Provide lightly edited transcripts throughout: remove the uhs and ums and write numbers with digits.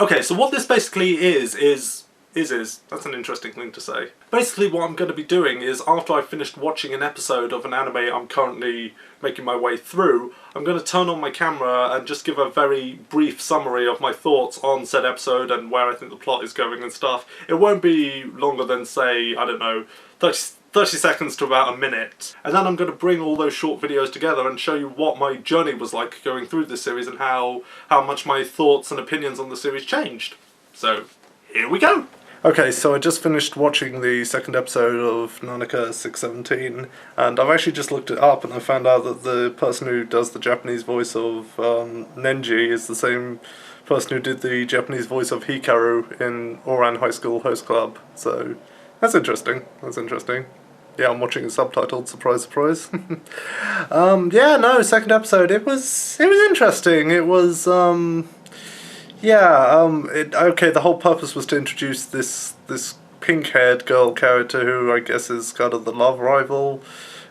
Okay, so what this basically is, that's an interesting thing to say. Basically what I'm going to be doing is, after I've finished watching an episode of an anime I'm currently making my way through, I'm going to turn on my camera and just give a very brief summary of my thoughts on said episode and where I think the plot is going and stuff. It won't be longer than, say, I don't know, 30 seconds to about a minute. And then I'm going to bring all those short videos together and show you what my journey was like going through this series and how much my thoughts and opinions on the series changed. So, here we go! Okay, so I just finished watching the second episode of Nanaka 617, and I've actually just looked it up and I found out that the person who does the Japanese voice of Nenji is the same person who did the Japanese voice of Hikaru in Oran High School Host Club. So, that's interesting. Yeah, I'm watching it subtitled, surprise, surprise. Yeah, no, second episode, it was interesting. It was, okay, the whole purpose was to introduce this pink-haired girl character who I guess is kind of the love rival,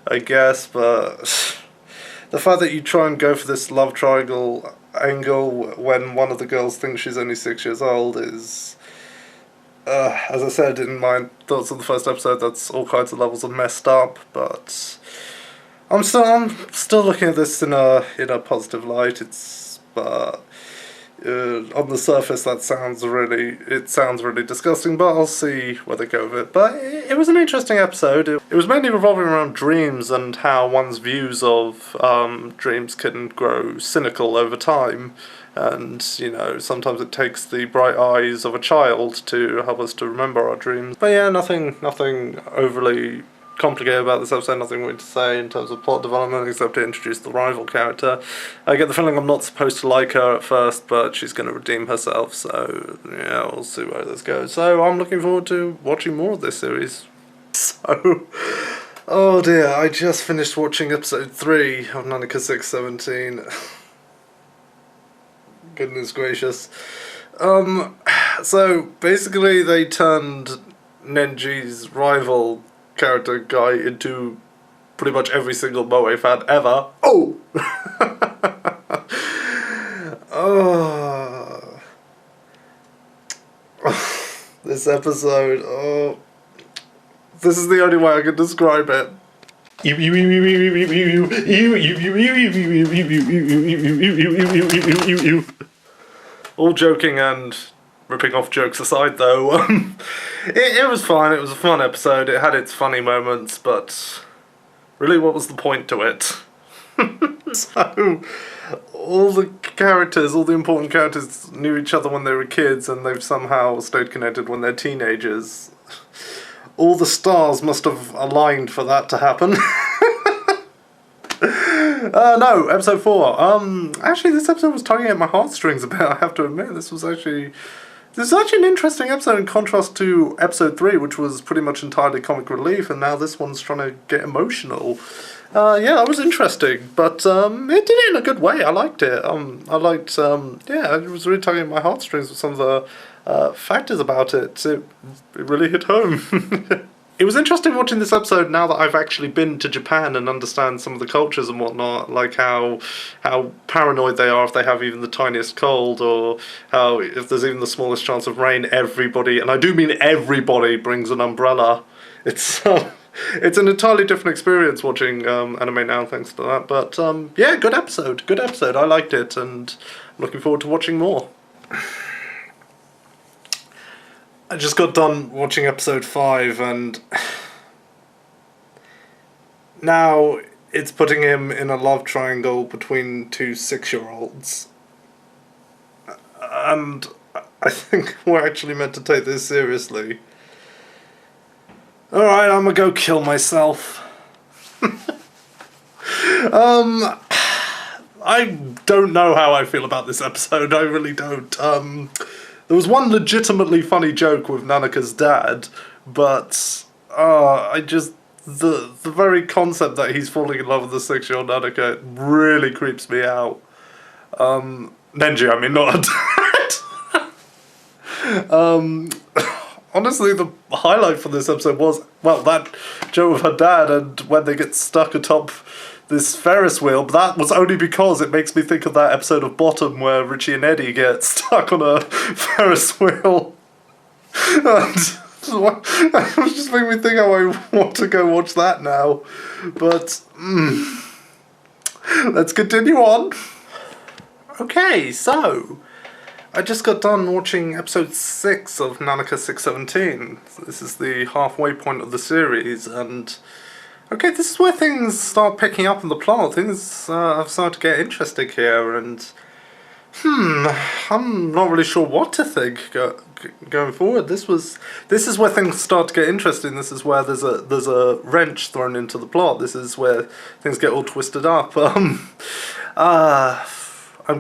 I guess, but the fact that you try and go for this love triangle angle when one of the girls thinks she's only 6 years old is, as I said in my thoughts on the first episode, that's all kinds of levels of messed up, but I'm still looking at this in a positive light. On the surface that sounds really disgusting, but I'll see where they go with it. But it was an interesting episode. It was mainly revolving around dreams and how one's views of dreams can grow cynical over time. And, you know, sometimes it takes the bright eyes of a child to help us to remember our dreams. But yeah, nothing overly complicated about this episode, nothing really to say in terms of plot development except to introduce the rival character. I get the feeling I'm not supposed to like her at first, but she's going to redeem herself, so yeah, we'll see where this goes. So I'm looking forward to watching more of this series. So, oh dear, I just finished watching episode 3 of Nanaka 617. Goodness gracious. So basically they turned Nenji's rival character guy into pretty much every single Moe fan ever. Oh! Oh. This episode, oh. This is the only way I can describe it. All joking and ripping off jokes aside, though, it was fine. It was a fun episode. It had its funny moments, but really, what was the point to it? So, all the important characters knew each other when they were kids, and they've somehow stayed connected when they're teenagers. All the stars must have aligned for that to happen. No, episode 4. Actually, this episode was tugging at my heartstrings a bit, I have to admit. This was actually an interesting episode in contrast to episode 3, which was pretty much entirely comic relief, and now this one's trying to get emotional. Yeah, that was interesting, but it did it in a good way. I liked it. Yeah, it was really tugging at my heartstrings with some of the factors about it. It really hit home. It was interesting watching this episode now that I've actually been to Japan and understand some of the cultures and whatnot, like how paranoid they are if they have even the tiniest cold, or how if there's even the smallest chance of rain, everybody, and I do mean everybody, brings an umbrella. It's an entirely different experience watching anime now thanks to that, but yeah, good episode, I liked it, and I'm looking forward to watching more. I just got done watching episode 5, and now it's putting him in a love triangle between two 6-year-olds. And I think we're actually meant to take this seriously. Alright, I'm gonna go kill myself. I don't know how I feel about this episode, I really don't. There was one legitimately funny joke with Nanaka's dad, but the very concept that he's falling in love with the 6-year-old Nanaka really creeps me out. Nenji, I mean, not her dad. Honestly, the highlight for this episode was, well, that joke with her dad, and when they get stuck atop this Ferris wheel, but that was only because it makes me think of that episode of Bottom where Richie and Eddie get stuck on a Ferris wheel. And it was just making me think how I want to go watch that now. But, let's continue on. Okay, so I just got done watching episode 6 of Nanaka 617. This is the halfway point of the series, and okay, this is where things start picking up in the plot. Things have started to get interesting here, and I'm not really sure what to think going forward. This is where things start to get interesting. This is where there's a wrench thrown into the plot. This is where things get all twisted up. I'm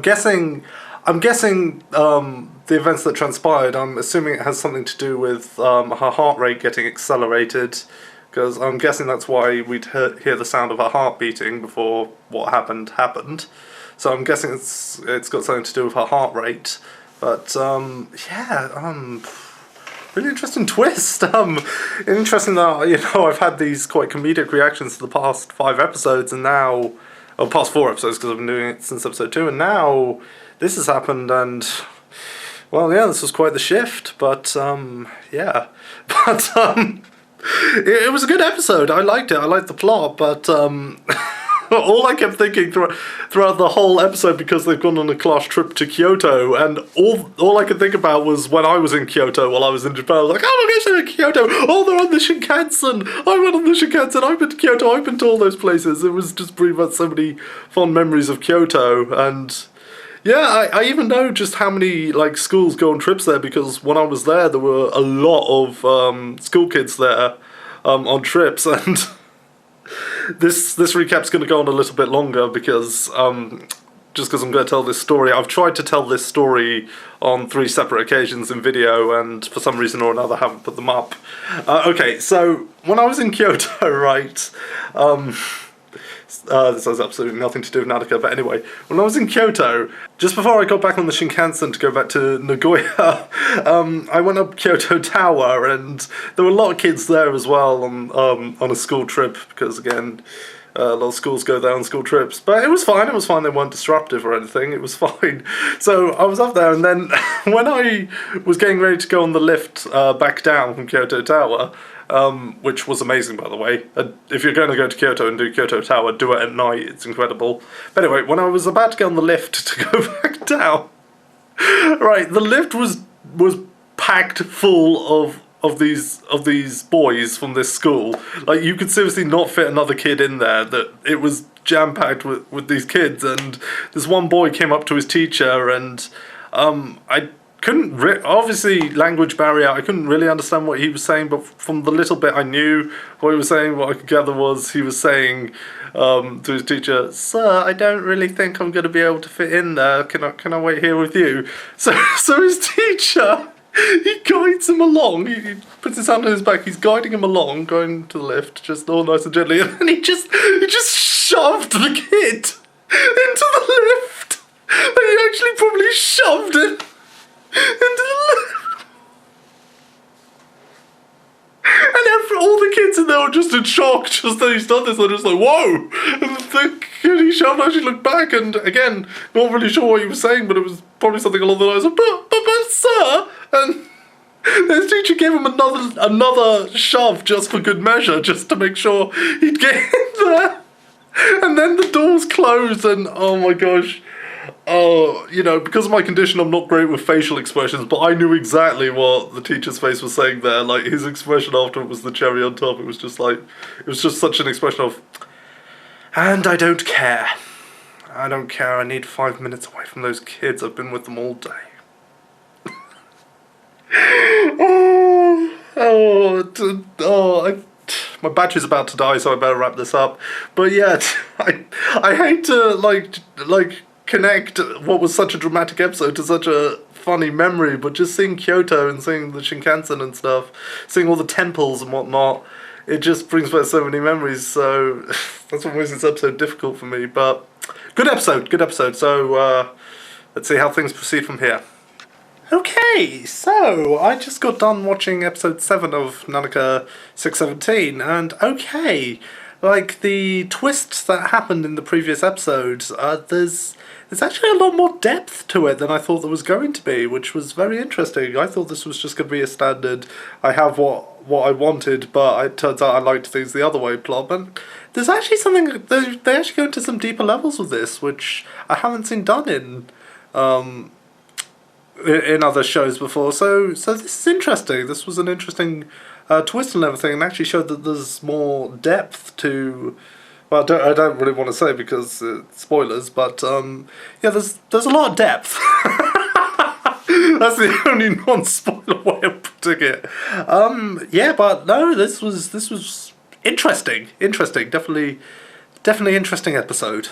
guessing the events that transpired, I'm assuming it has something to do with her heart rate getting accelerated, because I'm guessing that's why we'd hear the sound of her heart beating before what happened. So I'm guessing it's got something to do with her heart rate. But really interesting twist. Interesting that I've had these quite comedic reactions to the past 5 episodes, and now, or past 4 episodes, because I've been doing it since episode 2, and now this has happened, and well, yeah, this was quite the shift. But it was a good episode. I liked it. I liked the plot, but all I kept thinking throughout the whole episode, because they've gone on a class trip to Kyoto, and all I could think about was when I was in Kyoto while I was in Japan. I was like, oh my gosh, they're in Kyoto! Oh, they're on the Shinkansen! I went on the Shinkansen, I've been to Kyoto, I've been to all those places. It was just pretty much so many fond memories of Kyoto, and yeah, I even know just how many schools go on trips there, because when I was there were a lot of school kids there on trips, and this recap's going to go on a little bit longer because just because I'm going to tell this story. I've tried to tell this story on 3 separate occasions in video, and for some reason or another haven't put them up. Okay, so when I was in Kyoto, right, this has absolutely nothing to do with Nanaka, but anyway, when I was in Kyoto, just before I got back on the Shinkansen to go back to Nagoya, I went up Kyoto Tower, and there were a lot of kids there as well on a school trip, because again, a lot of schools go there on school trips. But it was fine, they weren't disruptive or anything, it was fine. So I was up there, and then when I was getting ready to go on the lift back down from Kyoto Tower, which was amazing, by the way. If you're going to go to Kyoto and do Kyoto Tower, do it at night, it's incredible. But anyway, when I was about to get on the lift to go back down, right, the lift was packed full of these boys from this school. You could seriously not fit another kid in there. That it was jam-packed with these kids, and this one boy came up to his teacher, and I couldn't obviously language barrier. I couldn't really understand what he was saying, but from the little bit I knew what he was saying, what I could gather was he was saying to his teacher, "Sir, I don't really think I'm going to be able to fit in there. Can I wait here with you?" So his teacher, he guides him along. He puts his hand on his back. He's guiding him along, going to the lift, just all nice and gently, and then he just shoved the kid into the lift. He actually probably shoved him into the lift. And all the kids in there were just in shock, just that he's done this. They're just like, whoa! And the kid he shoved actually looked back, and again, not really sure what he was saying, but it was probably something along the lines of, but sir! And his teacher gave him another shove just for good measure, just to make sure he'd get in there. And then the doors closed, and oh my gosh. Oh, because of my condition, I'm not great with facial expressions, but I knew exactly what the teacher's face was saying there. His expression after it was the cherry on top. It was just such an expression of, and I don't care. I don't care. I need 5 minutes away from those kids. I've been with them all day. My battery's about to die, so I better wrap this up. But yeah, I hate to connect what was such a dramatic episode to such a funny memory, but just seeing Kyoto and seeing the Shinkansen and stuff, seeing all the temples and whatnot, it just brings back so many memories. So that's what makes this episode difficult for me. But good episode. So let's see how things proceed from here. Okay, so I just got done watching episode 7 of Nanaka 617, and okay, like, the twists that happened in the previous episodes, there's actually a lot more depth to it than I thought there was going to be, which was very interesting. I thought this was just going to be a standard, I have what I wanted, but it turns out I liked things the other way plot. But there's actually something, they actually go into some deeper levels with this, which I haven't seen done in other shows before. So this is interesting. This was an interesting twist and everything, and actually showed that there's more depth to. Well, I don't really want to say because spoilers, but yeah, there's a lot of depth. That's the only non-spoiler way of putting it. Yeah, but no, this was interesting. Definitely interesting episode.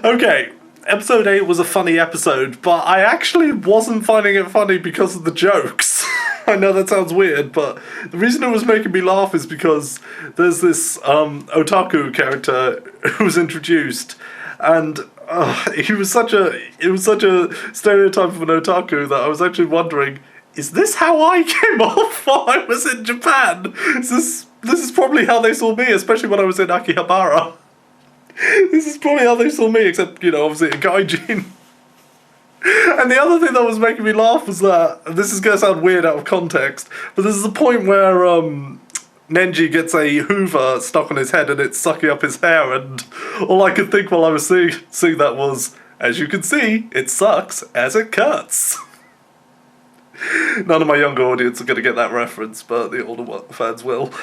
Okay. Episode 8 was a funny episode, but I actually wasn't finding it funny because of the jokes. I know that sounds weird, but the reason it was making me laugh is because there's this otaku character who was introduced, and it was such a stereotype of an otaku that I was actually wondering, is this how I came off while I was in Japan? This is probably how they saw me, especially when I was in Akihabara. This is probably how they saw me, except, you know, obviously a gaijin. And the other thing that was making me laugh was that, this is going to sound weird out of context, but there's a point where Nenji gets a hoover stuck on his head and it's sucking up his hair, and all I could think while I was seeing that was, as you can see, it sucks as it cuts. None of my younger audience are going to get that reference, but the older fans will.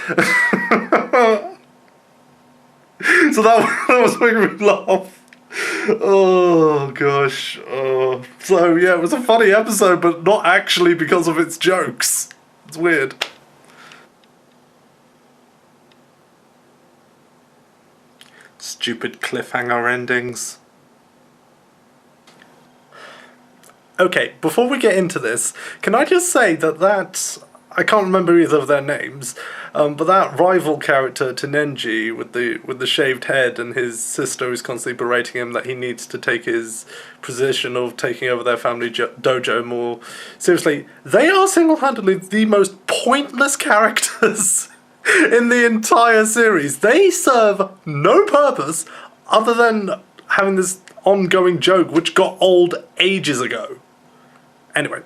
So that was making me laugh. Oh gosh. So yeah, it was a funny episode, but not actually because of its jokes. It's weird. Stupid cliffhanger endings. Okay, before we get into this, can I just say that I can't remember either of their names, but that rival character to Nenji with the shaved head and his sister who's constantly berating him that he needs to take his position of taking over their family dojo more seriously, they are single-handedly the most pointless characters in the entire series. They serve no purpose other than having this ongoing joke which got old ages ago. Anyway.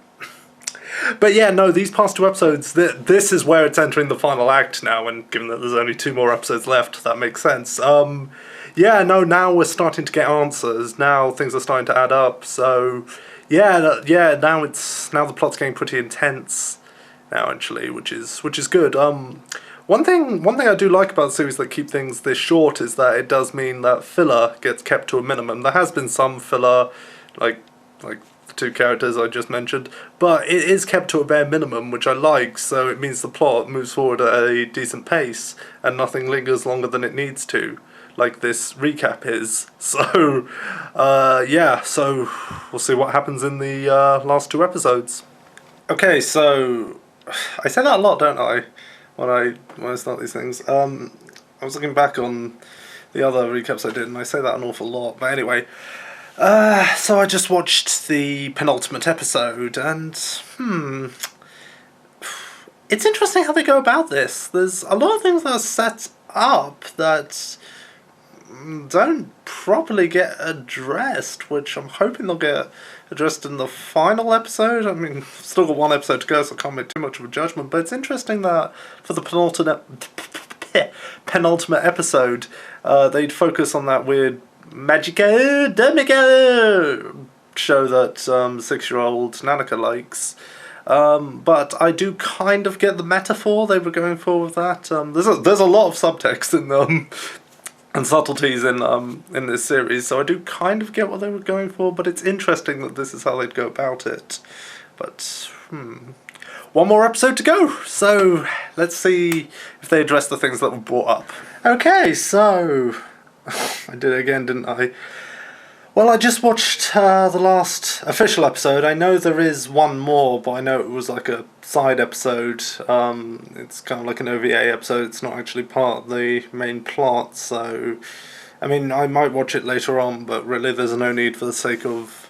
But yeah, no, these past 2 episodes, this is where it's entering the final act now, and given that there's only 2 more episodes left, that makes sense. Yeah, no, now we're starting to get answers. Now things are starting to add up, so yeah, now the plot's getting pretty intense now, actually, which is good. One thing I do like about series that keep things this short is that it does mean that filler gets kept to a minimum. There has been some filler, like the 2 characters I just mentioned, but it is kept to a bare minimum, which I like, so it means the plot moves forward at a decent pace and nothing lingers longer than it needs to, like this recap is. So yeah, so we'll see what happens in the last 2 episodes. Okay, so I say that a lot, don't I, when I start these things. I was looking back on the other recaps I did, and I say that an awful lot, but anyway. So I just watched the penultimate episode, and it's interesting how they go about this. There's a lot of things that are set up that don't properly get addressed, which I'm hoping they'll get addressed in the final episode. I mean, I've still got 1 episode to go, so I can't make too much of a judgment, but it's interesting that for the penultimate episode, they'd focus on that weird Magico Domico show that 6-year-old Nanaka likes. But I do kind of get the metaphor they were going for with that. There's a lot of subtext in and subtleties in this series, so I do kind of get what they were going for, but it's interesting that this is how they'd go about it. But 1 more episode to go, so let's see if they address the things that were brought up. Okay, so I did it again, didn't I? Well, I just watched the last official episode. I know there is 1 more, but I know it was like a side episode. It's kind of like an OVA episode. It's not actually part of the main plot, so I mean, I might watch it later on, but really there's no need for the sake of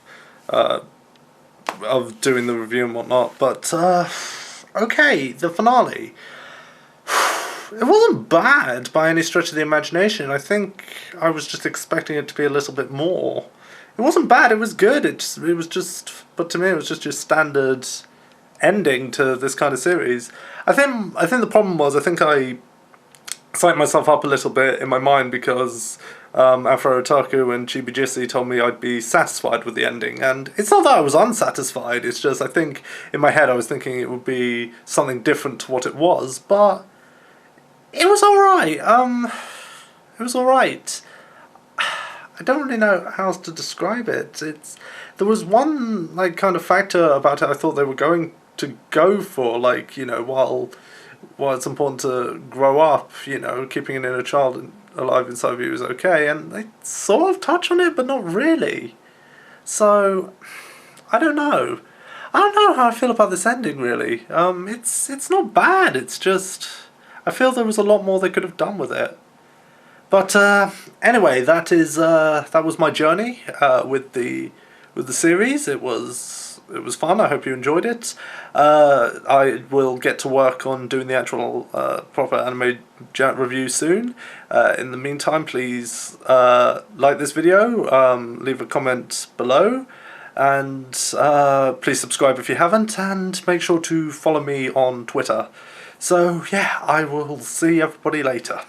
doing the review and whatnot. But okay, the finale. it wasn't bad by any stretch of the imagination. I think I was just expecting it to be a little bit more. It wasn't bad, it was good, but to me it was just your standard ending to this kind of series. I think the problem was, I think I psyched myself up a little bit in my mind because Afro Otaku and Chibi Jissy told me I'd be satisfied with the ending, and it's not that I was unsatisfied, it's just I think in my head I was thinking it would be something different to what it was, but it was alright. It was alright. I don't really know how else to describe it. There was one like kind of factor about it I thought they were going to go for, like, you know, while it's important to grow up, you know, keeping an inner child alive inside of you is okay, and they sort of touch on it, but not really. So, I don't know. I don't know how I feel about this ending, really. It's not bad, it's just, I feel there was a lot more they could have done with it. But anyway, that was my journey with the series. It was fun. I hope you enjoyed it. I will get to work on doing the actual proper anime review soon. In the meantime, please like this video, leave a comment below, and please subscribe if you haven't, and make sure to follow me on Twitter. So yeah, I will see everybody later.